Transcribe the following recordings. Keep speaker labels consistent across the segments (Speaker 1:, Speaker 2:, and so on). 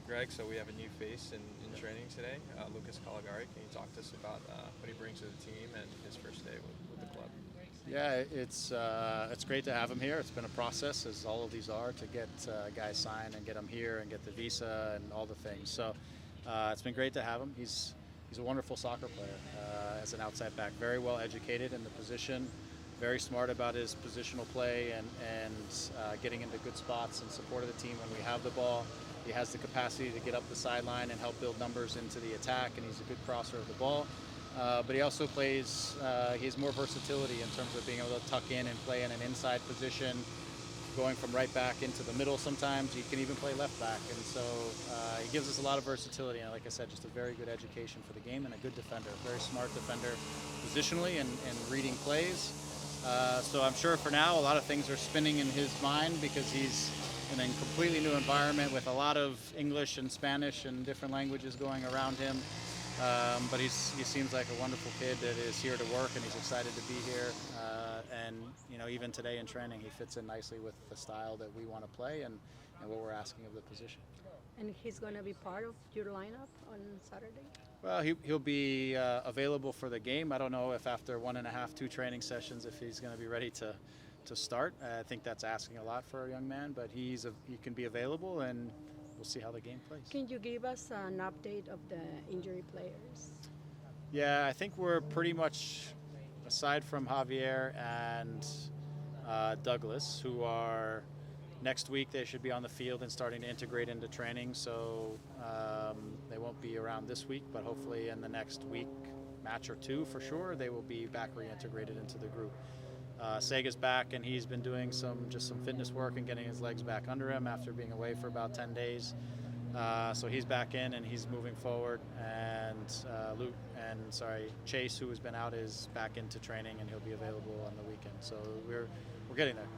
Speaker 1: Greg, so we have a new face in training today, Lucas Calegari. Can you talk to us about what he brings to the team and his first day with the club?
Speaker 2: Yeah, it's great to have him here. It's been a process, as all of these are, to get guys signed and get them here and get the visa and all the things. So it's been great to have him. He's a wonderful soccer player as an outside back, very well educated in the position, very smart about his positional play and getting into good spots in support of the team when we have the ball. He has the capacity to get up the sideline and help build numbers into the attack, and he's a good crosser of the ball. But he also plays, he has more versatility in terms of being able to tuck in and play in an inside position, going from right back into the middle sometimes. He can even play left back. And so he gives us a lot of versatility. And like I said, just a very good education for the game and a good defender, very smart defender positionally and reading plays. So I'm sure for now a lot of things are spinning in his mind because he's in a completely new environment with a lot of English and Spanish and different languages going around him. But he seems like a wonderful kid that is here to work, and he's excited to be here. And even today in training, he fits in nicely with the style that we want to play and what we're asking of the position.
Speaker 3: And he's going to be part of your lineup on Saturday?
Speaker 2: Well, he'll be available for the game. I don't know if after 1.5, 2 training sessions, if he's going to be ready to start. I think that's asking a lot for a young man, but he can be available, and we'll see how the game plays.
Speaker 3: Can you give us an update of the injury players?
Speaker 2: Yeah, I think we're pretty much, aside from Javier and Douglas, who are next week, they should be on the field and starting to integrate into training. So they won't be around this week, but hopefully in the next week, match or two for sure, they will be back reintegrated into the group. Sega's back, and he's been doing some fitness work and getting his legs back under him after being away for about 10 days. So he's back in and he's moving forward. And Chase, who has been out, is back into training and he'll be available on the weekend. So we're getting there.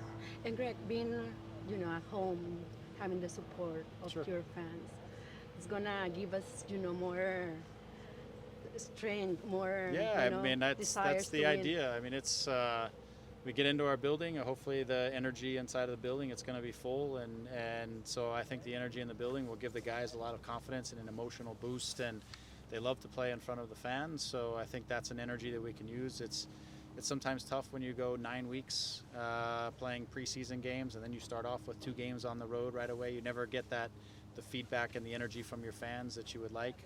Speaker 3: And Greg, being at home, having the support of
Speaker 2: Sure.
Speaker 3: your fans, it's gonna give us more strength, more
Speaker 2: Yeah, I mean that's
Speaker 3: desires
Speaker 2: the
Speaker 3: to win.
Speaker 2: idea. I mean it's we get into our building, and hopefully the energy inside of the building, it's going to be full, and so I think the energy in the building will give the guys a lot of confidence and an emotional boost, and they love to play in front of the fans. So I think that's an energy that we can use. It's sometimes tough when you go 9 weeks playing preseason games, and then you start off with 2 games on the road right away. You never get the feedback and the energy from your fans that you would like,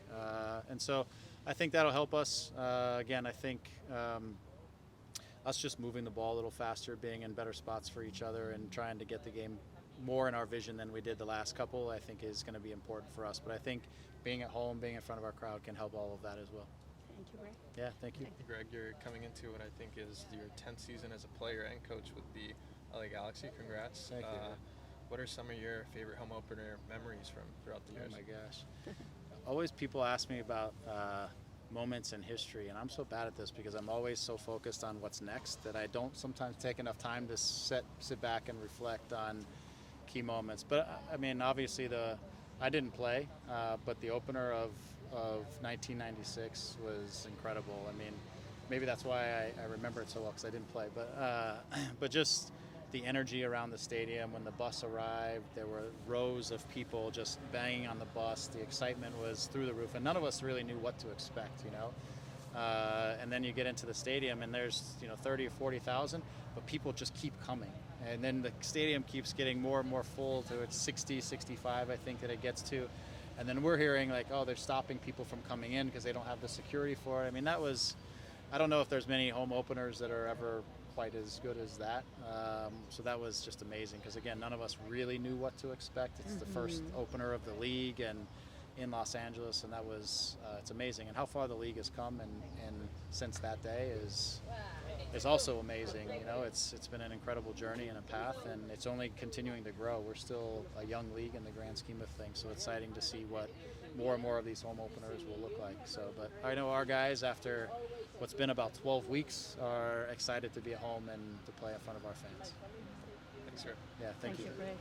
Speaker 2: and so I think that'll help us. Again, I think us just moving the ball a little faster, being in better spots for each other, and trying to get the game more in our vision than we did the last couple, I think is going to be important for us. But I think being at home, being in front of our crowd can help all of that as well.
Speaker 3: Thank you, Greg.
Speaker 2: Yeah, thank you.
Speaker 1: Greg, you're coming into what I think is your 10th season as a player and coach with the LA Galaxy. Congrats.
Speaker 2: Thank you.
Speaker 1: What are some of your favorite home opener memories from throughout the years?
Speaker 2: Oh my gosh. Always people ask me about moments in history, and I'm so bad at this because I'm always so focused on what's next that I don't sometimes take enough time to sit back and reflect on key moments. But I mean, obviously I didn't play, but the opener of 1996 was incredible. I mean, maybe that's why I remember it so well, because I didn't play, but just the energy around the stadium when the bus arrived. There were rows of people just banging on the bus. The excitement was through the roof, and none of us really knew what to expect, and then you get into the stadium and there's 30 or 40,000, but people just keep coming, and then the stadium keeps getting more and more full to its 60, 65, I think that it gets to. And then we're hearing like, oh, they're stopping people from coming in because they don't have the security for it. I mean, I don't know if there's many home openers that are ever quite as good as that. So that was just amazing because, again, none of us really knew what to expect. It's the first opener of the league and in Los Angeles, and that was it's amazing. And how far the league has come and since that day is also amazing. It's been an incredible journey and a path, and it's only continuing to grow. We're still a young league in the grand scheme of things, so it's exciting to see what more and more of these home openers will look like. So, but I know our guys, after what's been about 12 weeks, are excited to be at home and to play in front of our fans.
Speaker 1: Thanks, sir.
Speaker 2: Yeah, thank you.
Speaker 3: Greg.